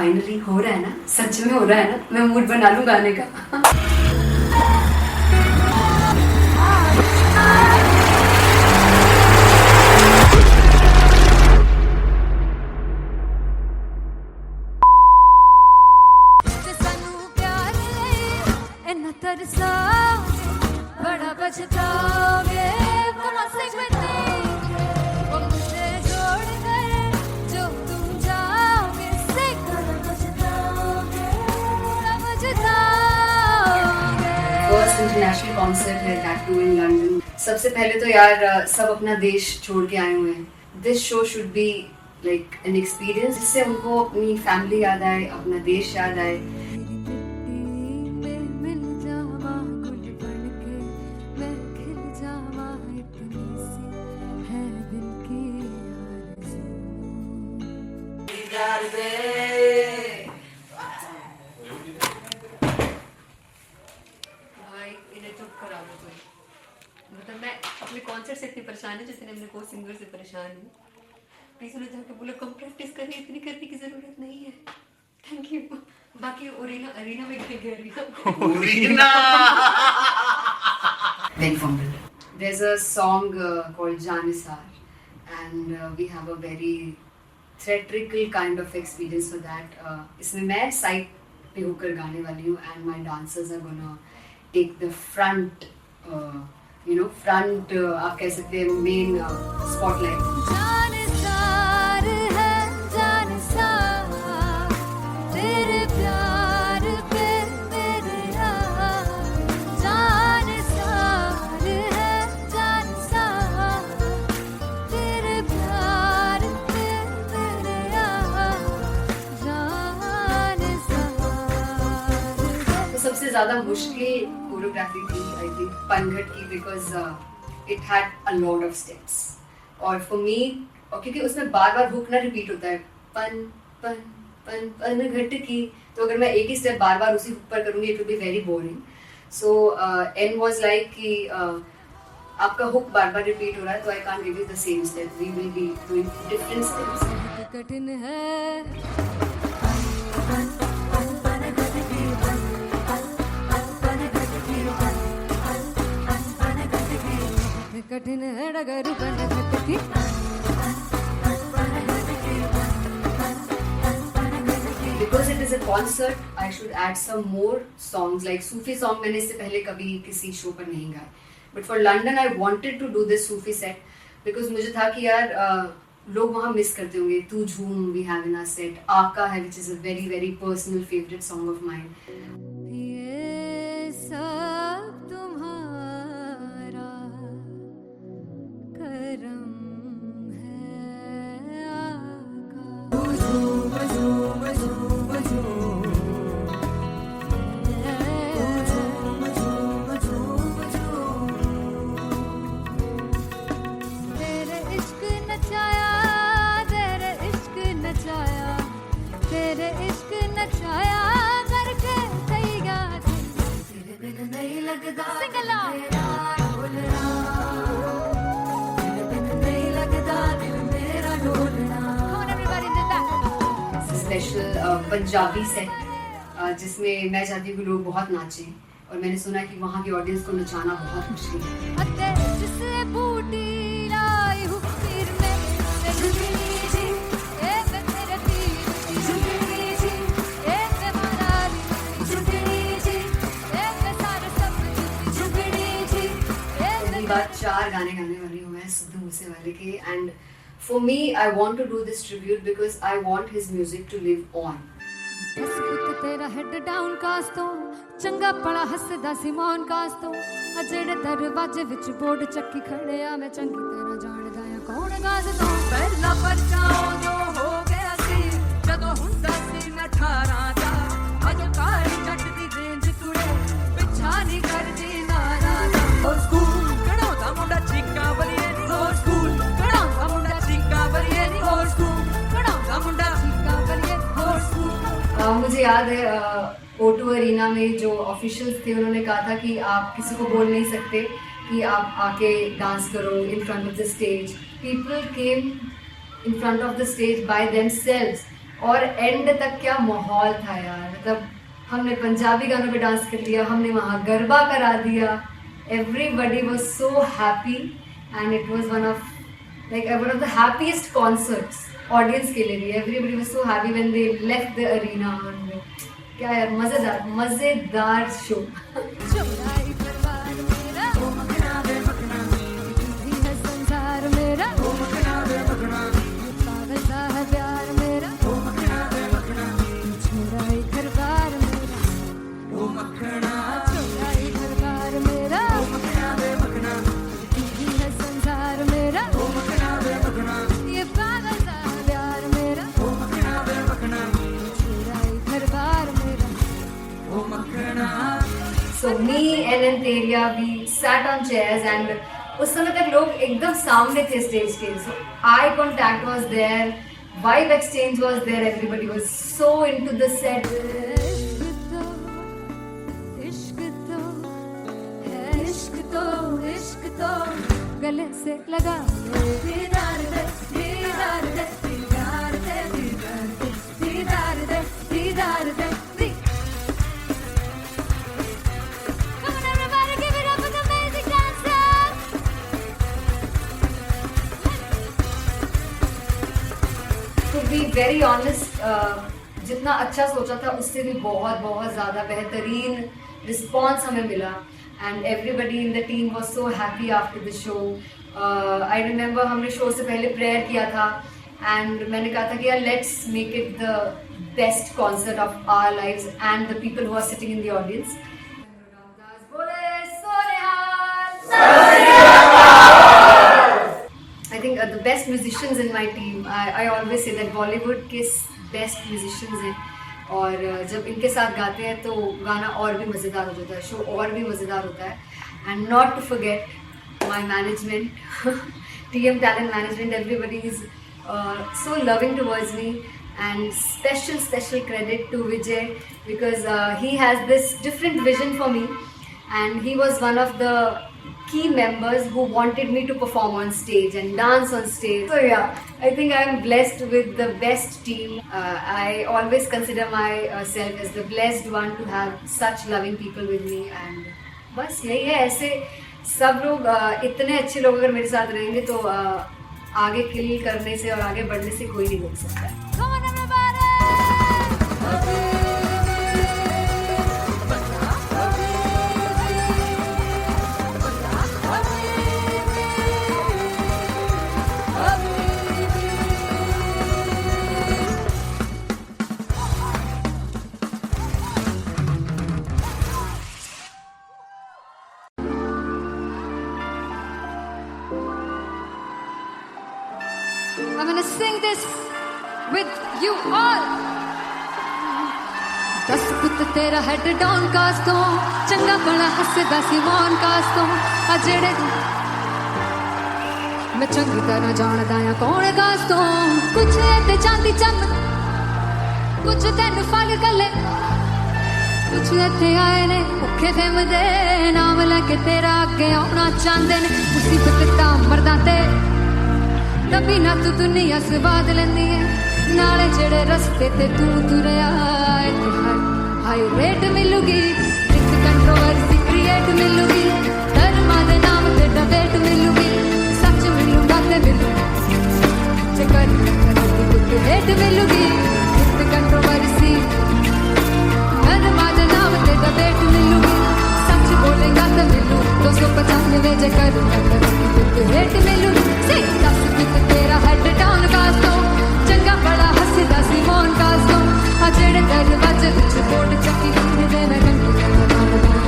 Finally हो रहा है ना, सच में हो रहा है ना, मैं मूड बना लूं गाने का। बड़ा पछताओगे मुझे छोड़ कर जो तुम जाओगे फर्स्ट इंटरनेशनल कॉन्सर्ट है दैट टू इन लंदन। सबसे पहले तो यार सब अपना देश छोड़ के आए हुए हैं। This show should be like an experience जिससे उनको अपनी फैमिली याद आए, अपना देश याद आए। भाई इन्हें चुप करा दो कोई। मतलब मैं अपने कॉन्सर्ट से इतनी परेशान है जितने अपने को सिंगर से परेशान हूँ। प्लीज उन्हें जाके बोलो कम प्रैक्टिस करिए, इतनी करने की जरूरत नहीं है। Thank you. बाकी अरीना में गए arena Very fumble. There's a song called Janisar and we have a very theatrical kind of experience for that. इसमें मैं साइड पे होकर गाने वाली हूँ and my dancers are gonna take the front, front आप कह सकते हैं main spotlight. जानसार है जानसार तेरे प्यार पे मेरे जानसार है जानसार तेरे प्यार पे मेरे जानसार। तो सबसे ज़्यादा मुश्किल कोरियोग्राफी थी आई थिंक पनघट की, because it had a lot of steps और फॉर मी, और क्योंकि उसमें बार बार हुक ना रिपीट होता है, पन पन पन पन घट की, तो अगर मैं एक ही स्टेप बार बार उसी हुक पर करूंगी it will be very boring. So an was like कि आपका हुक बार बार रिपीट हो रहा है तो I can't give you the same step, we will be doing different steps. कठिन है कठिन है डगर की Because it is a concert, I should add some more songs like Sufi song. मैंने इससे पहले कभी किसी शो पर नहीं गाए, but for London I wanted to do this Sufi set because मुझे था कि यार लोग वहाँ मिस करते होंगे। तू झूम we have in our set, आका है which is a very very personal favorite song of mine. ये सब तुम्हारा करम है आका। तेरे इश्क नचाया तेरे इश्क नचाया तेरे इश्क नचाया करके तैयार तेरे बिन नहीं लगता सिंगला स्पेशल पंजाबी सेट जिसमें मैं चाहती हूँ कि लोग बहुत नाचें, और मैंने सुना कि वहाँ की ऑडियंस को नचाना बहुत मुश्किल है। जिससे बूटी लाई हूँ फिर मैं झुकनी जी ए मैं तेरे पीर की झुकनी जी ए मैं मनाली झुकनी जी ए मैं सारे सब झुकनी जी ए पहली बार 4 गाने गाने वाली हूँ मैं सिद्धू मूसेवाले के, and for me I want to do this tribute because I want his music to live on. बस पुੱਤ तेरा हेड डाउन कास तो चंगा पड़ा हसदा सिमोन कास तो अजेड़े दरवाजे विच बोर्ड चक्की खड़े आ मैं चंगी तरह जान जाया कौन गाज तो पहला परचाओ जो हो गया सी जदों हुंदा सी मैं 18 दा अजो काली जट दी रेंज कुड़े पिछा नहीं करदी नाराज और स्कूल कढ़ाउंदा मुंडा चीका बलिए और स्कूल कढ़ाउंदा मुंडा चीका बलिए और स्कूल कढ़ाउंदा मुंडा चीका बलिए और स्कूल। मुझे याद है O2 अरीना में जो ऑफिशियल्स थे उन्होंने कहा था कि आप किसी को बोल नहीं सकते कि आप आके डांस करो in front of the stage. People came in front of the stage by themselves और एंड तक क्या माहौल था यार, मतलब हमने पंजाबी गानों पे डांस कर लिया, हमने वहाँ गरबा करा दिया, everybody was so happy and it was one of the happiest concerts audience के लिए भी. Everybody was so happy when they left the arena. क्या यार, मजेदार शो. चौराई दरबार मेरा, ओ मखना वे मखना, तू है संसार मेरा, ओ मखना वे मखना, पागल सा है प्यार मेरा, ओ मखना वे मखना, चौराई दरबार मेरा, ओ मखना, चौराई दरबार मेरा, ओ मखना वे मखना, तू है संसार मेरा, ओ मखना वे मखना, ये पागल सा है प्यार मेरा, ओ मखना वे मखना, चौराई दरबार मेरा. So me and Anteria, we sat on chairs and उस समय तक लोग एकदम सामने थे स्टेज के. So eye contact was there, vibe exchange was there, everybody was so into the set. इश्क तो गले से लगा दीदार दे दीदार दे दीदार दे दीदार दे दीदार दे. Come on everybody, give it up for the amazing dancers. To be very honest, जितना अच्छा सोचा था उससे भी बहुत बहुत ज़्यादा बेहतरीन रिस्पॉन्स हमें मिला. And everybody in the team was so happy after the show. I remember हमने शो से पहले प्रेयर किया था and मैंने कहा था कि यार let's make it the best concert of our lives and the people who are sitting in the audience. I think the best musicians in my team. I always say that Bollywood के best musicians हैं. और जब इनके साथ गाते हैं तो गाना और भी मज़ेदार हो जाता है, शो और भी मज़ेदार होता है. And not to forget my management, TM Talent Management, everybody is so loving towards me, and special credit to Vijay because he has this different vision for me and he was one of the key members who wanted me to perform on stage and dance on stage. So yeah, I think I am blessed with the best team. I always consider myself as the blessed one to have such loving people with me. And बस यही है, ऐसे सब लोग इतने अच्छे लोग अगर मेरे साथ रहेंगे तो आगे किल करने से और आगे बढ़ने से कोई नहीं रोक सकता. Come on everybody. I'm gonna sing this with you all. दस पुत तेरा हेड डाउन कास तो चंगा बड़ा हसदा सिमोन कास तो आ जेड़े मैं चंगी तरह जानदा आ कौन कास तो कुछ ते चांदी चम कुछ तेन फल गले कुछ इत्थे आए ने भुखे फेम दे नाम लेके तेरा अगे आउणा चाहंदे ने मुसीबत दा मरदा ते तभी ना तू दुनिया स्वाद लेंदी है नाले जेड़े रस्ते ते तू तुरया हाई रेट मिलूगी एक कंट्रोवर्सी क्रिएट मिलूगी धर्मा दे नाम ते डिबेट मिलूगी सच मिलूगा ते मिलू चकर कुछ रेट मिलूगी एक कंट्रोवर्सी धर्मा दे नाम ते डिबेट मिलूगी सच बोलेगा ते मिलू 295 जे करूंगा कुछ रेट मिलूगी से तेरा हेड डाउन कास तो चंगा बड़ा हसदा सिमोन कास तो आ जेड़े दरवाजे विच बोर्ड चक्की दे मैं कंटी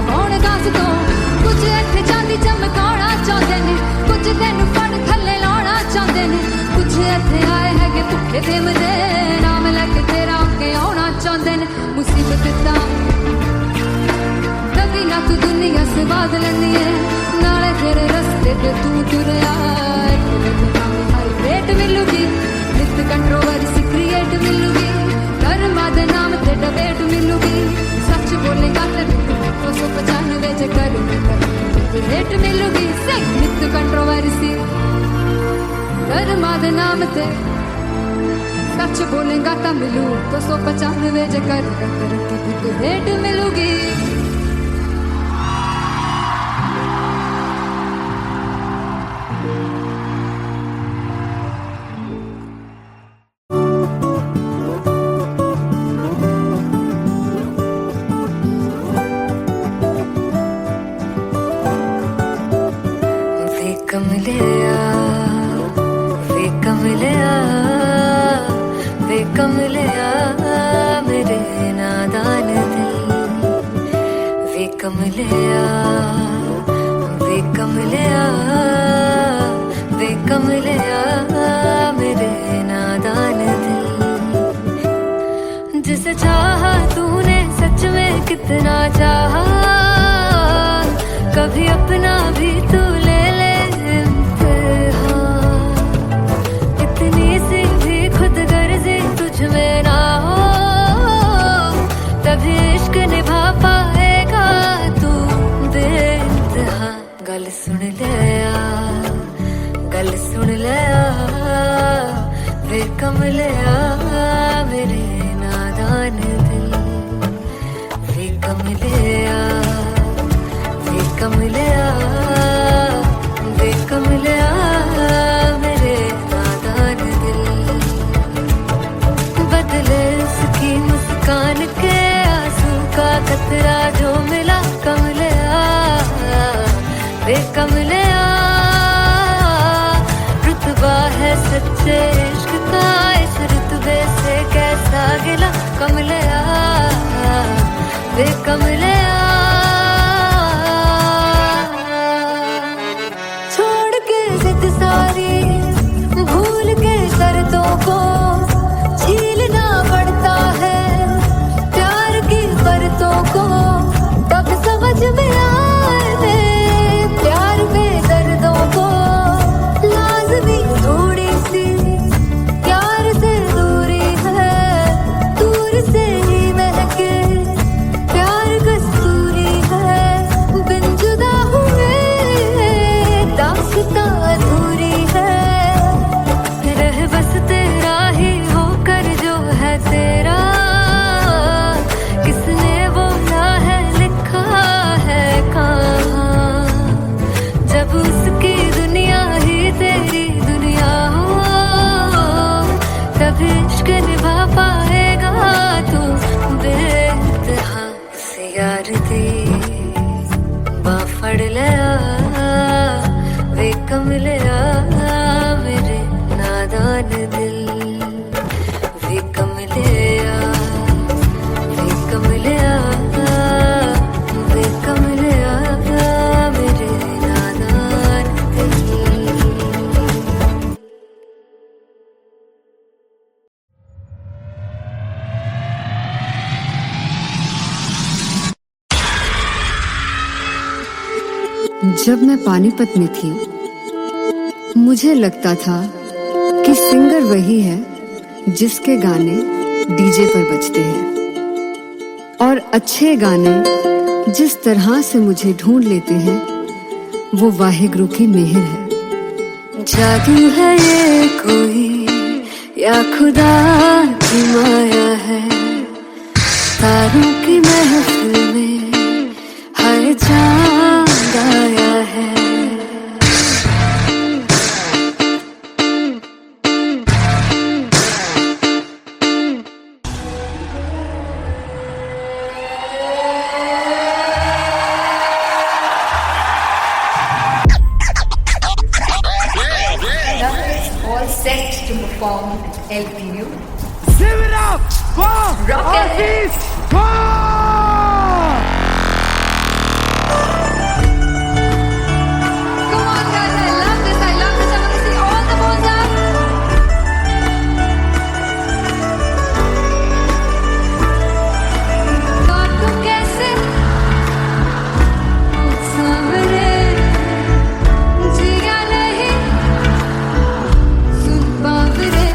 कौन कास तो कुछ इत्थे चांदी चमकाउणा चाहंदे ने कुछ तैनू फड़ थल्ले लाउणा चाहंदे ने कुछ इत्थे आए हैगे भुखे फेम दे नाम लेके तेरा अगे आउणा चाहंदे ने मुसीबत दा कभी ना तू दुनिया स्वाद लैंदी है नाले तेरे रस्ते ते तू तुरया रेट मिलूगी नित कंट्रोवर्सी क्रिएट मिलूगी धर्मा दे नाम ते डिबेट मिलूगी सच बोलेगा ते 295 जे करूंगा रेट मिलूगी से नित कंट्रोवर्सी धर्मा दे नाम ते सच बोलेगा तो मिलू 295 जे करेगा तरक्की भी तो रेट मिलूगी कमलिया मेरे नादान दिल वे कमलिया मेरे नादान दिल जिसे चाहा तूने सच में कितना चाहा कभी अपना भी तू ले ले इम्तिहान इतनी सी भी खुद गर्जी तुझ में ना हो तभी इश्क निभा पाएगा तू बेइंतहा गल सुन लिया वे कमलिया मेरे नादान दिल वे कमलिया मेरे नादान दिल बदले उसकी मुस्कान के आंसू का कतरा जो मिला कमलिया वे कमलिया रुतबा है सच्चे इश्क का इस रुतबे से कैसा गिला कमलिया वे कमलिया छोड़ के जिद सारी भूल के शर्तों को झीलना पड़ता है प्यार की परतों को तब समझ में आए प्यार में दर्दों को लाज़मी थोड़ी सी प्यार से दूरी है दूर से ही महके प्यार कस्तूरी है बिन जुदा हुए दास्तां अधूरी है रह बस तेरा ही होकर जो है तेरा किसने बोला है लिखा है कहाँ जब उसकी दुनिया ही तेरी दुनिया हो तभी इश्क निभा पाएगा तू बेइंतहा से यार दी बाफड़ लिया वे कमलिया मेरे नादान दिल वे कमलिया मेरे नादान दिल जब मैं पानीपत में थी मुझे लगता था कि सिंगर वही है जिसके गाने डीजे पर बजते हैं और अच्छे गाने जिस तरह से मुझे ढूंढ लेते हैं वो वाहिगुरु की मेहर है जादू है ये कोई या खुदा की माया है तारों की महफिल में हर चांद आया है All set to perform LPU. Give it up for Rocket. Come on guys, I love this. I want to see all the balls up. और तुम कैसे सामने जिया नहीं सुन पावरे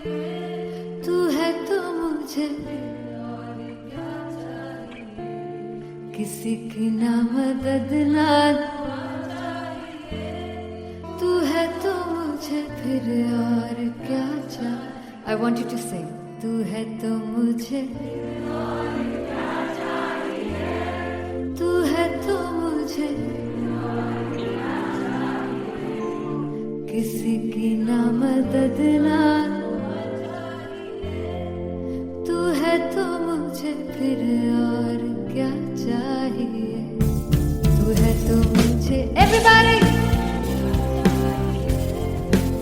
तू है तो मुझे किसी की ना मदद ना तू है तो मुझे फिर और क्या चाहिए. I want you to sing. तू है तो मुझे तू है तो मुझे किसी की ना मदद ना तू है तो मुझे फिर और क्या चाहिए. तू है तो मुझे Everybody!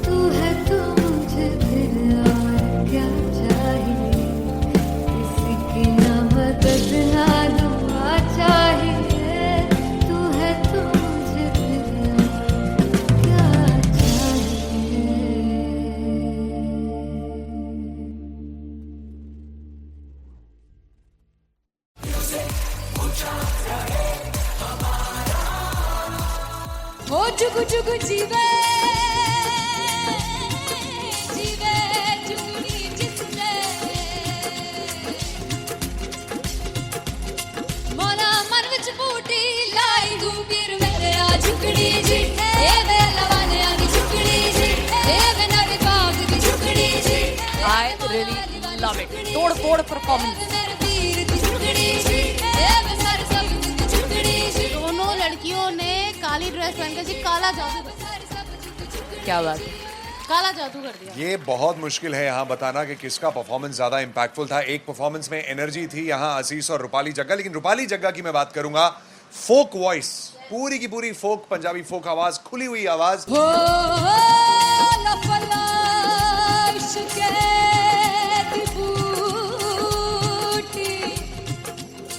तू है तो मुझे फिर और क्या चाहिए. किसी की ना मदद ना दुआ चाहिए. तू है तो मुझे फिर और क्या चाहिए. वो जुगु जुगु जीवे जीवे जुगनी जिसने मोला मन विच बूटी लाई दूबीर मेरे आ झुकड़ी जी ए वे लवाने आगी झुकड़ी जी ए वे नवी बाग दी झुकड़ी जी. I really love it. तोड़ फोड़ परफॉर्मेंस. मेरे वीर दी झुकड़ी जी ए वे सारे सब दी झुकड़ी जी. दोनों लड़कियों ने काली ड्रेस पहनकर जी काला जादू क्या बात है. काला जादू कर दिया. ये बहुत मुश्किल है यहाँ बताना कि किसका परफॉर्मेंस ज्यादा इंपैक्टफुल था. एक परफॉर्मेंस में एनर्जी थी यहाँ असीस और रूपाली जग्गा, लेकिन रूपाली जग्गा की मैं बात करूंगा. फोक वॉइस, पूरी की पूरी फोक, पंजाबी फोक आवाज, खुली हुई आवाज. हो लफला इश्क़े दी बूटी.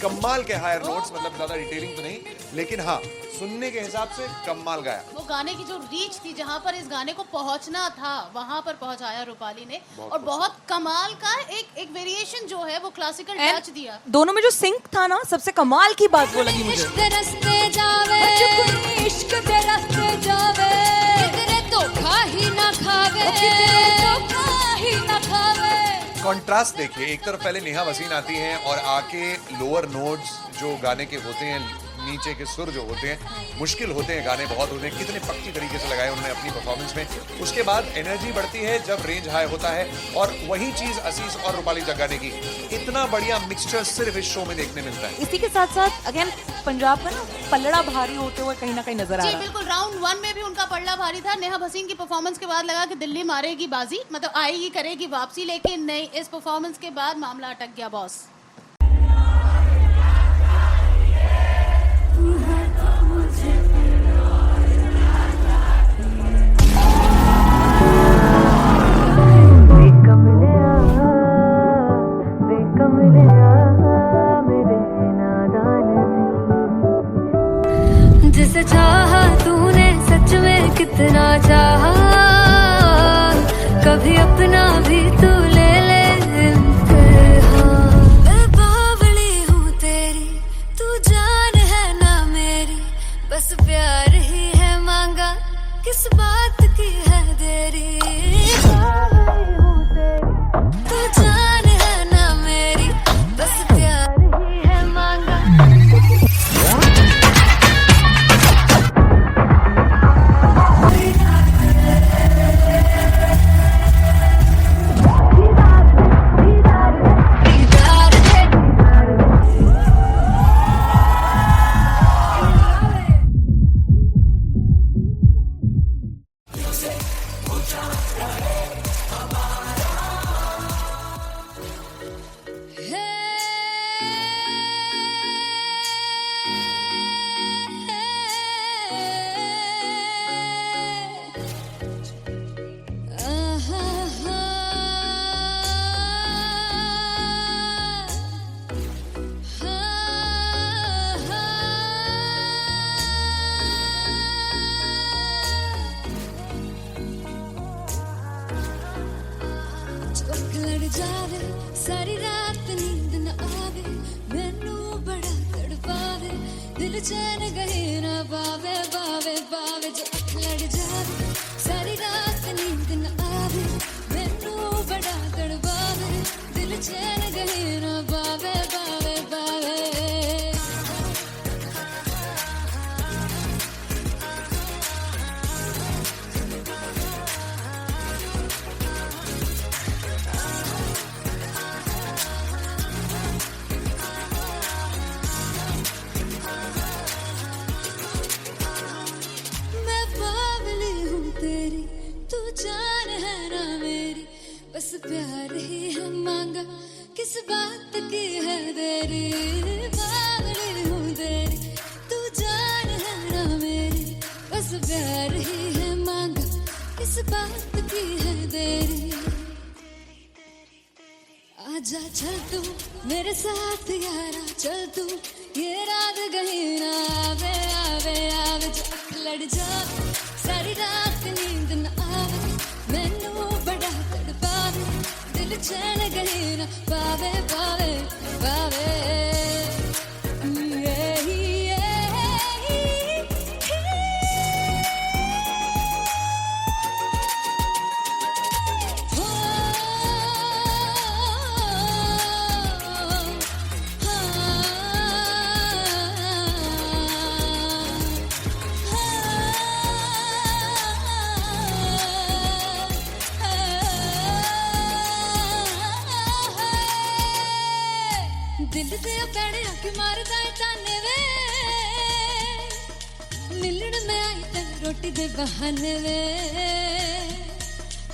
कमाल के हायर नोट्स, मतलब ज्यादा डिटेलिंग तो नहीं, लेकिन हाँ सुनने के हिसाब से कमाल गाया. वो गाने की जो रीच थी, जहाँ पर इस गाने को पहुंचना था वहां पर पहुंचाया रूपाली ने. और बहुत कमाल का एक वेरिएशन जो है वो क्लासिकल टच दिया. दोनों में जो सिंक था ना, सबसे कमाल की बात वो लगी मुझे. इश्क दे रस्ते जावे इश्क दे रस्ते जावे किधरे धोखा ही ना खावे किधरे धोखा ही ना खावे. कॉन्ट्रास्ट देखिए, एक तरफ पहले नेहा वसीन आती हैं और आके लोअर नोट्स जो गाने के होते हैं, नीचे के सुर जो होते हैं, मुश्किल होते हैं, गाने बहुत होते हैं, कितने पक्की तरीके से लगाए उन्होंने अपनी परफॉर्मेंस में. उसके बाद एनर्जी बढ़ती है जब रेंज हाई होता है, और वही चीज असीस और रूपाली जग्गा ने की. इतना बढ़िया मिक्सचर सिर्फ इस शो में देखने मिलता है. इसी के साथ साथ अगेन पंजाब का ना पल्लड़ा भारी होते हुए कहीं ना कहीं नजर आ जी रहा है. बिल्कुल. राउंड 1 में भी उनका पल्ला भारी था. नेहा भसीन की परफॉर्मेंस के बाद लगा कि दिल्ली मारेगी बाजी, मतलब आएगी करेगी वापसी, लेकिन नहीं, इस परफॉर्मेंस के बाद मामला अटक गया बॉस. जिसे चाहा तूने सच में कितना चाहा, कभी अपना भी तू ले ले इम्तिहान. मैं बावली हूँ तेरी, तू जान है ना मेरी, बस प्यार ही है मांगा, किस बात की है देरी. बावली हूँ तेरी, तू जान है ना मेरी, बस प्यार ही है मांगा. सारी रात नींद न आवे, मैनू बड़ा तड़पावे, दिल चैन गहे ना पावे, पावे पावे जो अख लड़ जावे. सारी रात नींद न आवे, मैनू बड़ा चैन गए ना बावे बावे बावे मैं बावली हूँ तेरी तू जान है ना मेरी बस प्यार ही है मांगा किस बात की है देरी बावली हूँ तेरी तू जान है ना मेरी बस प्यार ही है मांगा किस बात की है देरी आजा चल तू मेरे साथ यारा चल तू ये रात गई ना आवे आवे आवे जो अख लड़ जा सारी रात नींद न आवे मैनू बड़ा तड़पावे दिल चैन गई ना पावे पावे पावे दिल दे पैड़े आके मारदा है ताने वे मिलण में आई तेन रोटी दे बहाने वे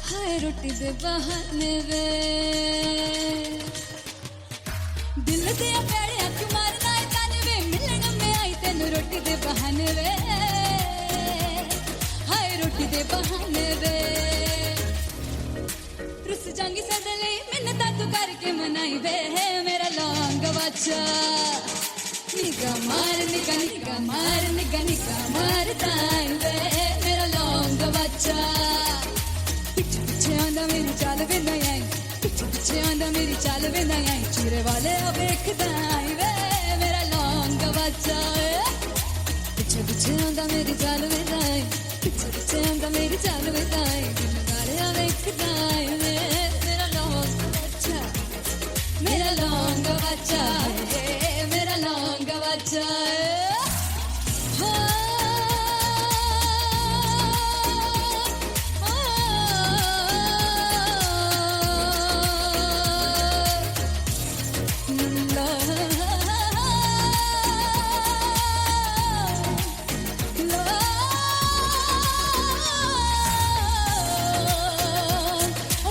हाय रोटी दे बहाने वे दिल दे पैड़े आके मारदा है ताने वे मिलण में आई तेन रोटी दे बहाने वे हाय रोटी दे बहाने वे रुस जांगी सदले मिन्नता तू करके मनाई वे मेरा लौंग बच्चा निगा मार ताई वे मेरा लौंग बच्चा पीछे पीछे आंदा मेरी चाल वे नहीं आई पीछे पीछे आंदा मेरी चाल वे नहीं आई चीरे वाले अब देखदा आई वे मेरा लौंग बच्चा पीछे पीछे आंदा मेरी चाल वे नहीं आई पीछे पीछे आंदा मेरी चाल वे नहीं आई दिल वाले अब देखदा आई वे मेरा लौंग बच्चा मेरा लौंग बच्चा मेरा लौंग बच्चा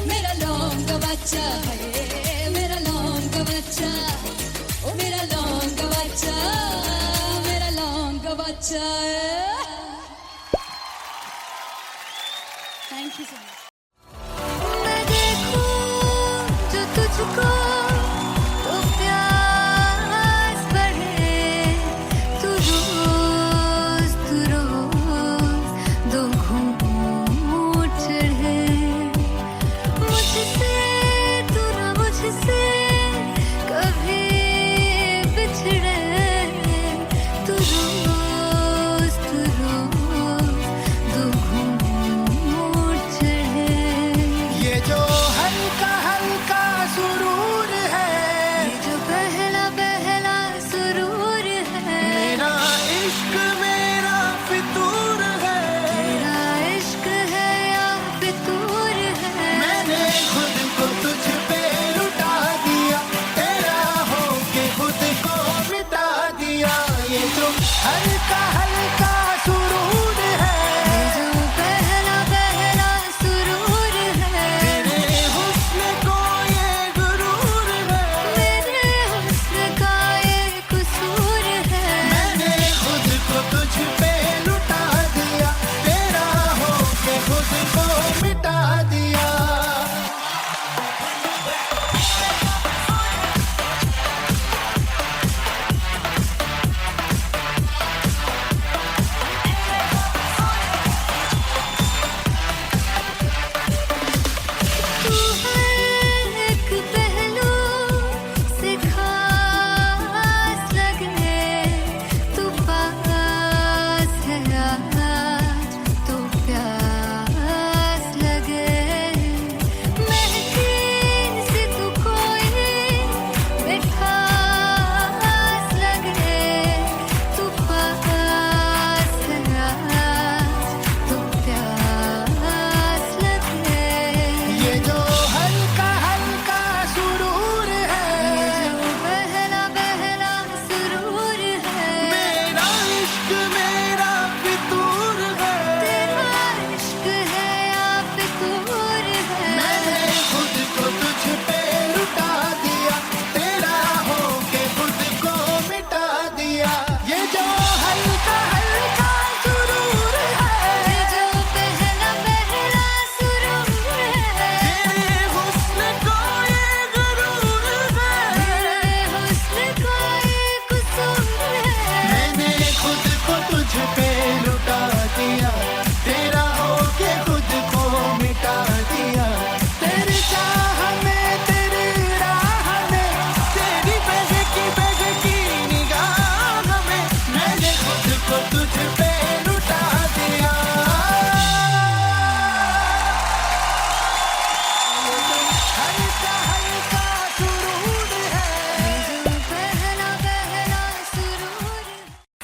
मेरा लौंग बच्चा मेरा लौंग बच्चा ओ मेरा लौंग बच्चा मेरा लौंग बच्चा थैंक यू सो मच मैं देखूं जो तुझको तो प्यास बढ़े तू रोज दो घूंट चढ़े मुझसे तू ना मुझसे कभी बिछड़े तू रोज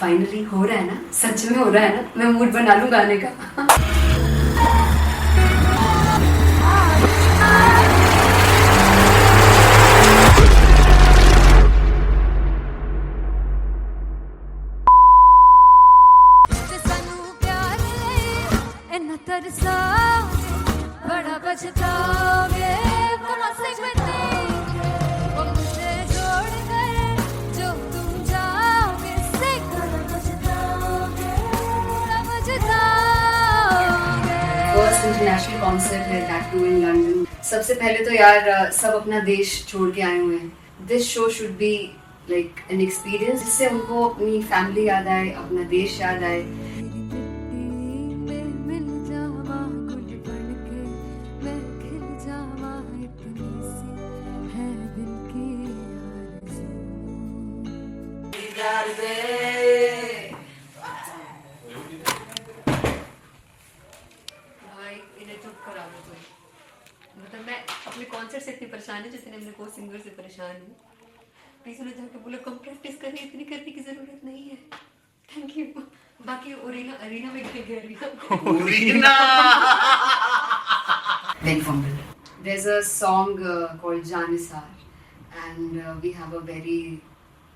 फाइनली हो रहा है ना, सच में हो रहा है ना, मैं मूड बना लूं गाने का। बड़ा पछताओगे कहाँ से बचेंगे वो मुझे छोड़ कर जो तुम जाओगे से बड़ा पछताओगे बड़ा पछताओगे। फर्स्ट इंटरनेशनल कॉन्सर्ट है दैट टू इन लंदन। सबसे पहले तो यार सब अपना देश छोड़ के आए हुए हैं। This show should be like an experience जिससे उनको अपनी फैमिली याद आए, अपना देश याद आए। भाई इन्हें चुप करा दो तुम। मतलब मैं अपने कॉन्सर्ट से इतनी परेशान हूँ जितने अपने को सिंगर से परेशान हूँ। प्लीज उन्हें जाके बोलो कम प्रैक्टिस करें, इतनी करने की जरूरत नहीं है। Thank you. बाकी अरीना में गए arena There's a song called Janisar and we have a very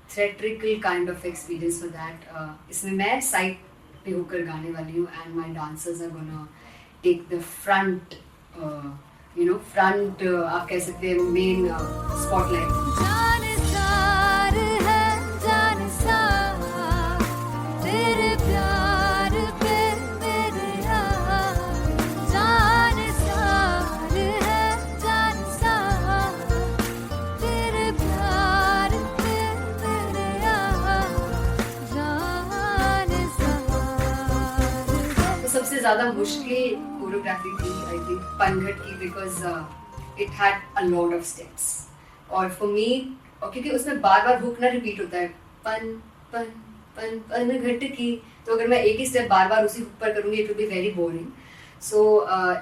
theatrical kind of experience for that. इसमें मैं साइड पे होकर गाने वाली हूँ and my dancers are gonna take the front, front आप कह सकते हैं main spotlight. जानसार है जानसार तेरे प्यार पे मेरे यार जानसार है जानसार तेरे प्यार पे मेरे यार जानसार। तो सबसे ज़्यादा मुश्किल कोरियोग्राफी थी आई थिंक पनघट की because it had a lot of steps और फॉर मी क्योंकि उसमें बार बार हुक ना रिपीट होता है पन पन पन पनघट की, तो अगर मैं एक ही स्टेप बार बार उसी हुक पर करूँगी it will be very boring. So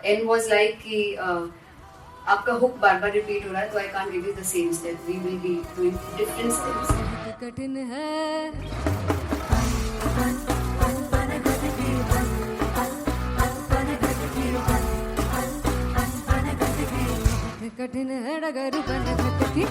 an was like कि आपका हुक बार बार रिपीट हो रहा है तो I can't give you the same step, we will be doing different steps. कठिन है कठिन है डगर पनघट की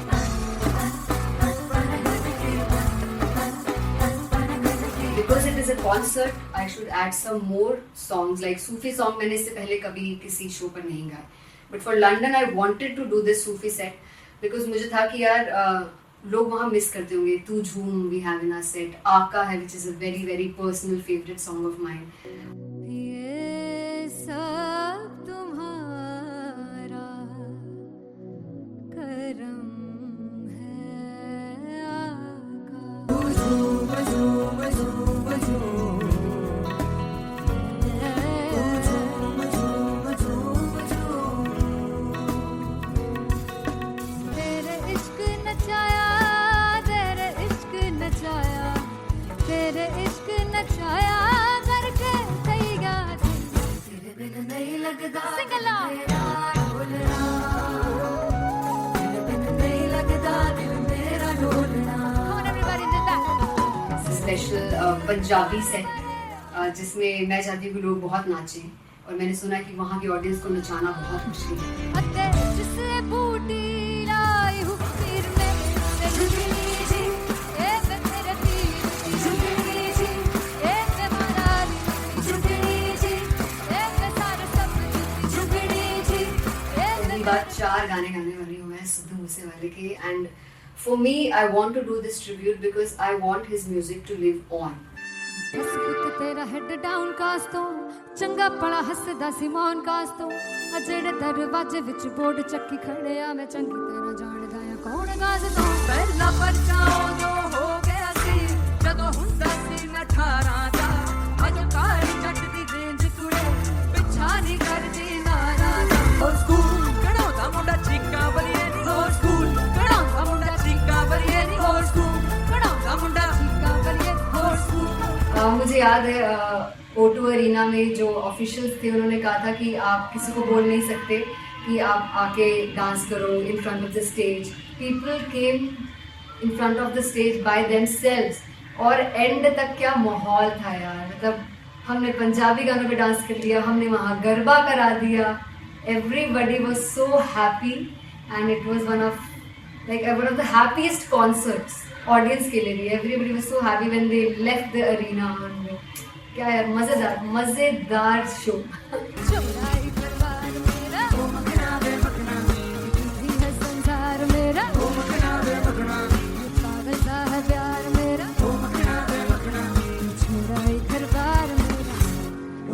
Because it is a concert, I should add some more songs like Sufi song मैंने इससे पहले कभी किसी शो पर नहीं गाए। But for London I wanted to do this Sufi set because मुझे था कि यार लोग वहाँ मिस करते होंगे। तू झूम we have in our set, आका है which is a very very personal favorite song of mine. ये सब तुम्हारा करम है आका। तेरे इश्क नचाया तेरे इश्क नचाया तेरे इश्क नचाया करके तैयार तेरे बिन नहीं लगता सिंगला तेरा ढोलना तेरे बिन नहीं लगता दिल मेरा ढोलना। Come on everybody did that. Special Punjabi set जिसमें मैं चाहती हूँ कि लोग बहुत नाचें और मैंने सुना कि वहाँ की ऑडियंस को नचाना बहुत मुश्किल है। अते जिसे बूटी लाई हूँ पीर में ते झुकनी जी ए मैं तेरे पीर झुकनी जी ए मैं माराली झुकनी जी ए मैं सारे सब झुकनी जी ए पहली बार 4 गाने गाने वाली हूँ मैं सिद्धू मूसेवाले के and for me I want to do this tribute because I want his music to live on. बस पुत तेरा हेड डाउन कास तो चंगा पड़ा हसदा सी मौन कास तो अजेड़े दरवाजे विच बोर्ड चक्की खड़े आ मैं चंगी तरह जानदा आ कौन गाज तो पहला परचाओ जो हो गया सी जदों हुंदा सी मैं 18 दा अज कारी जट दी रेंज कुड़े पिछा नहीं करदी नारा दा हो स्कूल कढ़ाउंदा मुंडा चीका बलिए नी हो स्कूल कढ़ाउंदा मुंडा चीका बलिए नी हो स्कूल कढ़ाउंदा मुंडा चीका बलिए हो स्कूल। मुझे याद है O2 अरीना में जो ऑफिशियल्स थे उन्होंने कहा था कि आप किसी को बोल नहीं सकते कि आप आके डांस करो in front of the stage. People came in front of the stage by themselves और एंड तक क्या माहौल था यार, मतलब हमने पंजाबी गानों पे डांस कर लिया, हमने वहाँ गरबा करा दिया, everybody was so happy and it was one of the happiest concerts audience के लिए भी. Everybody was so happy when they left the arena. और क्या यार, मजेदार शो. चौराई दरबार मेरा ओ मखना वे मखना, तू ही है संसार मेरा ओ मखना वे मखना, पागल सा है प्यार मेरा ओ मखना वे मखना, चौराई दरबार मेरा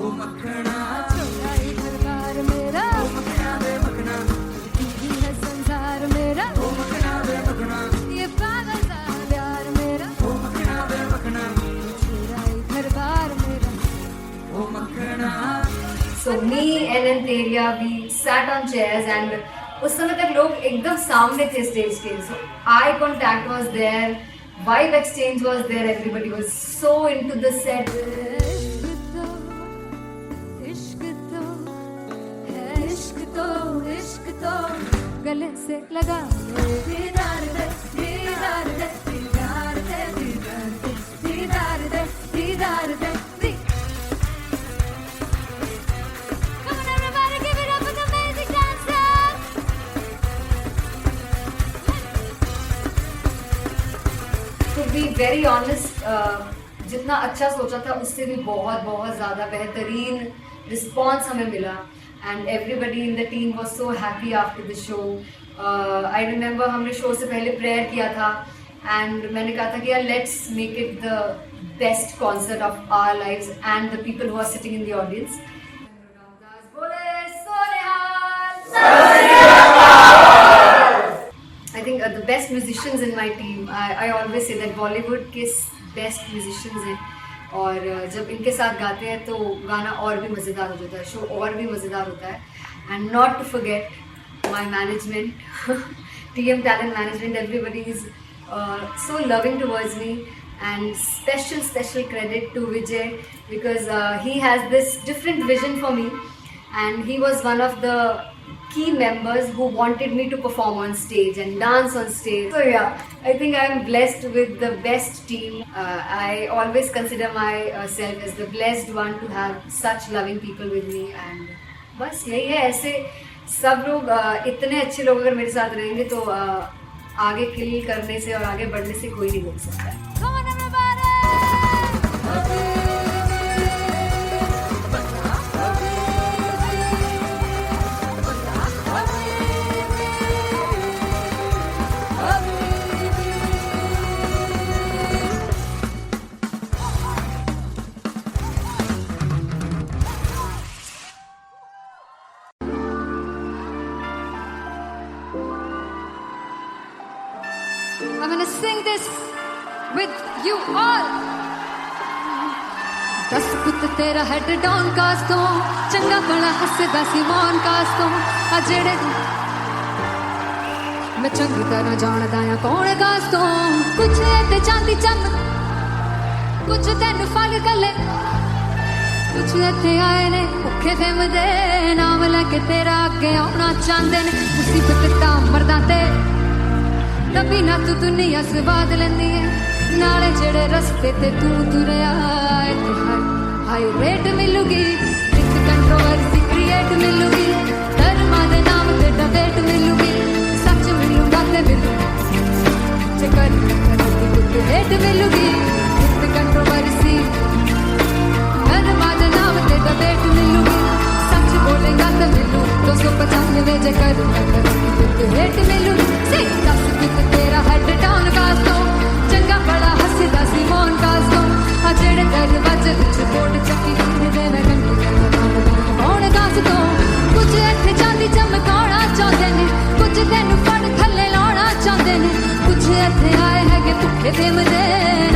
ओ मखना, चौराई दरबार मेरा ओ मखना वे मखना, तू ही है संसार मेरा ओ मखना वे मखना, ये पागल सा है प्यार मेरा ओ मखना वे मखना, चौराई दरबार मेरा ओ मखना. So me and Anteria, we sat on chairs and उस समय तक लोग एकदम सामने थे स्टेज के. So eye contact was there, vibe exchange was there, everybody was so into the set. इश्क तो है, इश्क तो गले से लगा दीदार दे, दीदार दे, दीदार दे, दीदार दे, दीदार दे, दीदार दे. Come on everybody, give it up for the amazing dancers. To be very honest, जितना अच्छा सोचा था उससे भी बहुत ज़्यादा बेहतरीन रिस्पॉन्स हमें मिला. And everybody in the team was so happy after the show. I remember हमने शो से पहले प्रेयर किया था एंड मैंने कहा था कि यार let's make it the best concert of our lives and the people who are sitting in the audience. I think the best musicians in my team, I always say that Bollywood के best musicians हैं और जब इनके साथ गाते हैं तो गाना और भी मज़ेदार हो जाता है, शो और भी मज़ेदार होता है. And not to forget my management, TM Talent Management, everybody is so loving towards me, and special credit to Vijay because he has this different vision for me and he was one of the key members who wanted me to perform on stage and dance on stage. So yeah, I think I am blessed with the best team. I always consider myself as the blessed one to have such loving people with me and बस यही है. ऐसे सब लोग इतने अच्छे लोग अगर मेरे साथ रहेंगे तो आगे किल करने से और आगे बढ़ने से कोई नहीं रोक सकता है. Come on everybody. I'm gonna sing this with you all. दस पुत तेरा हेड डाउन कास तो चंगा भला हसदा सी मौन कास तो आ जेड़े मैं चंगी तरह जानदा आ कौन कास तो कुछ ते चांदी चम कुछ तेन फल गले कुछ इत्थे आए ने भुखे फिमदे नाम लैके तेरा अगे आउणा चाहंदे ने मुसीबत तां मरदा ते तभी ना तू दुनिया स्वाद लेंदी है नाले जेड़े रस्ते ते तू तुरया इत्थे हाई रेट मिलूगी विद कंट्रोवर्सी क्रिएट मिलूगी धर्मा दे नाम ते डिबेट मिलूगी सच मिलूगा ते मिलू जे कर कुछ रेट मिलूगी विद कंट्रोवर्सी धर्मा दे नाम ते डिबेट मिलूगी सच बोलेगा ते मिलू 295 जे कर कुछ रेट मिलूगी से दस कुछ तेरा हेड डाउन कास्तो चंगा बड़ा हसदा सी मौन कास्तो आ जेड़े दरवाजे विच बोर्ड चक्की दे मैं घंटी कौन कास्तो कुछ इत्थे चांदी चमकाउणा चाहंदे ने कुछ तैनू फड़ थल्ले लाउणा चाहंदे ने कुछ इत्थे आए हैगे भुखे फिमदे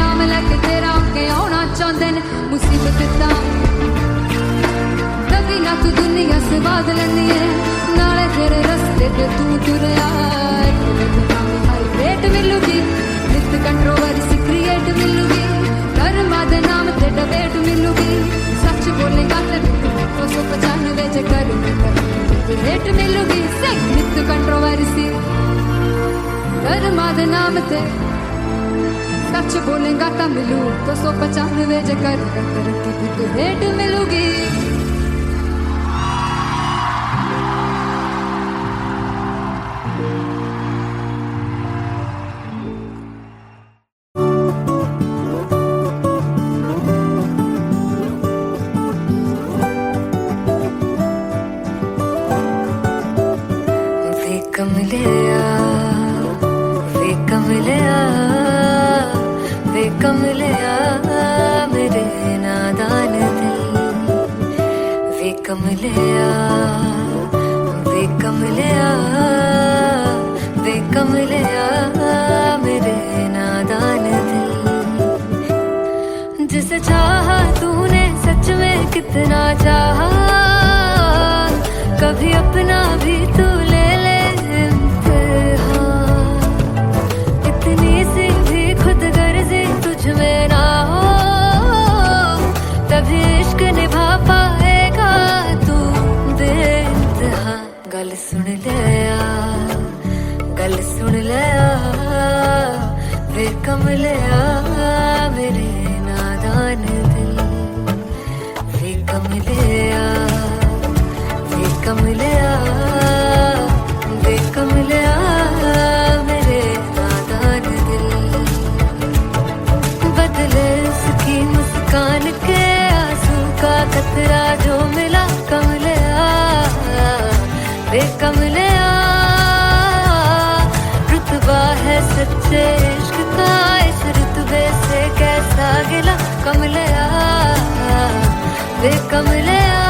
नाम लैके तेरा अगे आउणा चाहंदे ने मुसीबत तां कभी ना तू दुनिया स्वाद लैंदी है नाले तेरे रस्ते ते तू तुरया रेट मिलूगी विद कंट्रोवर्सी क्रिएट मिलूगी धर्मा दे नाम ते डिबेट मिलूगी सच बोलेगा ते 295 जे कर रेट मिलूगी से विद कंट्रोवर्सी धर्मा दे नाम ते सच बोलेगा तो मिलू 295 जे करेगा तरक्की भी तो हेट मिलूगी। जिसे चाहा तूने सच में कितना चाहा, कभी अपना भी तू ले ले इम्तिहान। इतनी सी भी खुद गर्जी तुझ में ना हो, तभी इश्क निभा पाएगा तू बेइंतहा। गल सुन ले आ, गल सुन ले आ, वे कमले आ मेरे नादान दिल। वे कमले आ, वे कमले आ, वे कमले आ मेरे नादान दिल। बदले उसकी मुस्कान के आंसू का कतरा जो मिला कमले आ, वे कमले आ। रुतबा है सच्चे इश्क का इस रुतबे से कैसा गिला कमले आ, वे कमले आ।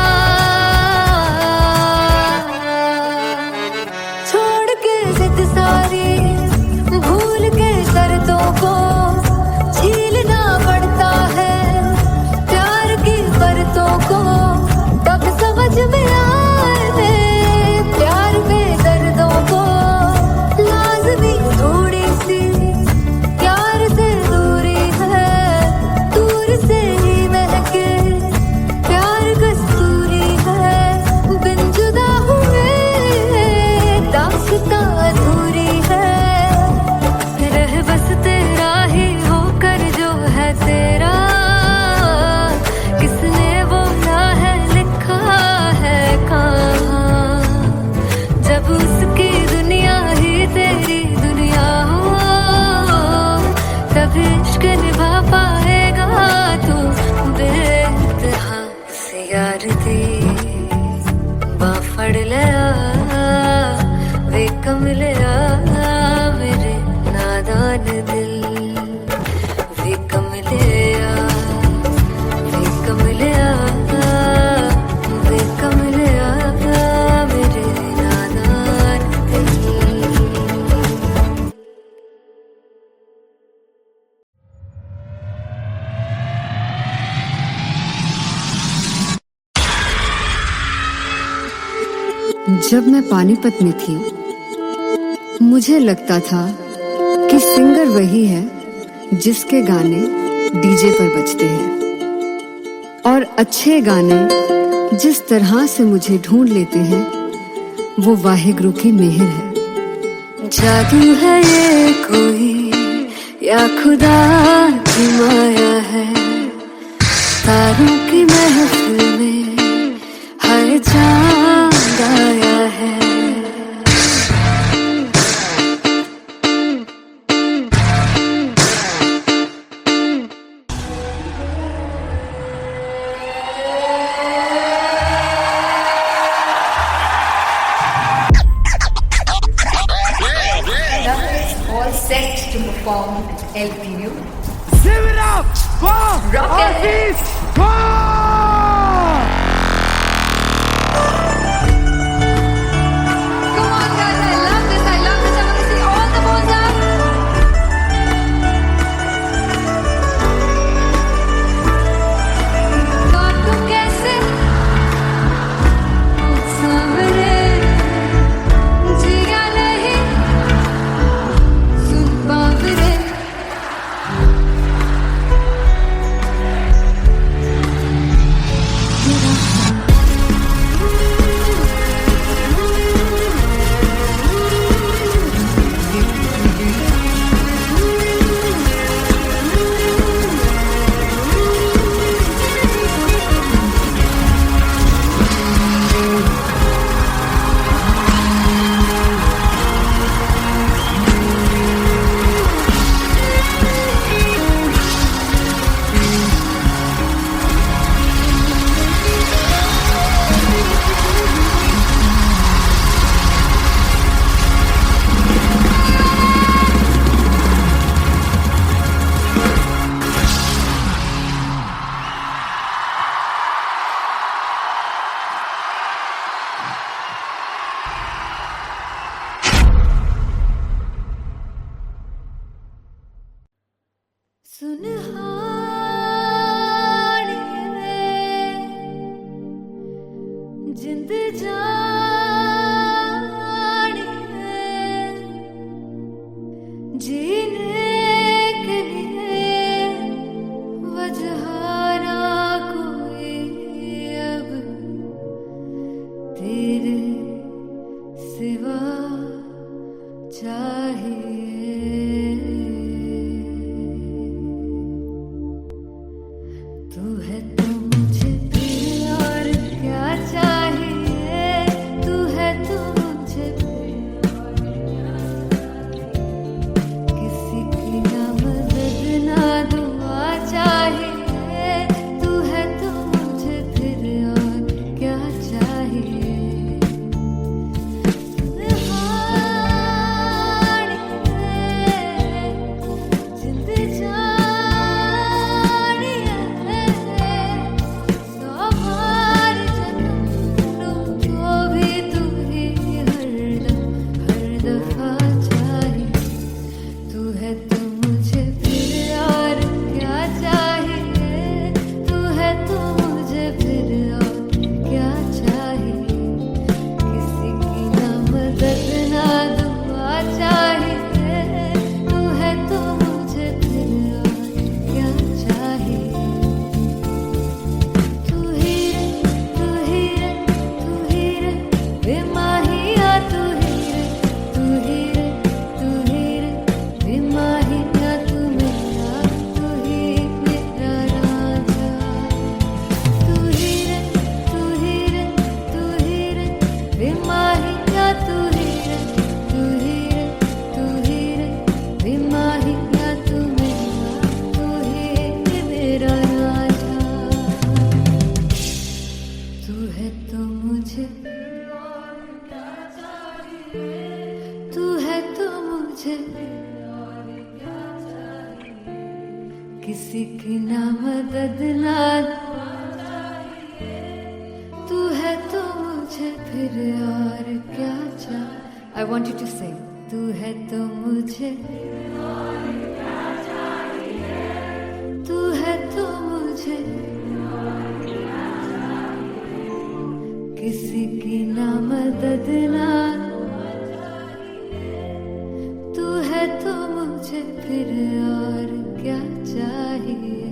छोड़ के जिद सारी भूल के शर्तों को झीलना पड़ता है प्यार की परतों को, तब समझ में आए प्यार में दर्दों को। लाज़मी थोड़ी सी प्यार से दूरी है, दूर से ही महके प्यार कस्तूरी है। बिन जुदा हुए दास्तां अधूरी है, रह बस तेरा ही होकर जो है तेरा। किसने बोला है लिखा है कहाँ, जब उसकी दुनिया ही तेरी दुनिया हो, तब इश्क निभा पाएगा तू बेइंतहा। उसे यार दी बाँ फड़ ले आ, वे कमले आ मेरे नादान दिल। वे कमले आ, वे कमले आ, वे कमले आ मेरे नादान दिल। जब मैं पानीपत में थी मुझे लगता था कि सिंगर वही है जिसके गाने डीजे पर बजते हैं, और अच्छे गाने जिस तरह से मुझे ढूंढ लेते हैं वो वाहिगुरु की मेहर है। जादू है ये कोई या खुदा की माया है, तारों की महफिल में हर चांद आया है। All set to perform El Preview. Give it up for Hafiz Khan! Come on guys, I love this, I love this. I want to see all the balls up. काटूं कैसे सामने जिया नहीं सुन बावरे। चाहिए, तू है तो मुझे फिर और क्या चाहिए, तू है तो मुझे किसी की ना मदद ना दुआ चाहिए, तू है तो मुझे फिर और क्या चाहिए। जिंद जानिए सौ बार जन्म लूं तो भी तू ही हरदम हर दफा चाहिए, तू है तो मुझे फिर और क्या चाहिए, तू है तो मुझे फिर और क्या चाहिए, किसी की ना मदद ना दुआ चाहिए, तू है तो मुझे फिर और क्या चाहिए। तू ही रे तू ही रे तू ही रे बेमाहिया, तू ही रे तू ही रे तू ही रे बेमाहिया, तू मेरा तू ही मेरा राजा, तू ही रे तू ही रे तू ही रे बेमाहिया, तू ही रे तू ही रे तू ही रे बेमाहिया, तू मेरा तू ही मेरा राजा, तू है तो मुझे तू है तो मुझे किसी की ना मदद ना तू है तो मुझे फिर और क्या चाहिए। I want you to say तू है तो मुझे तू है तो मुझे किसी की ना मदद ना तू है तो मुझे फिर और क्या चाहिए।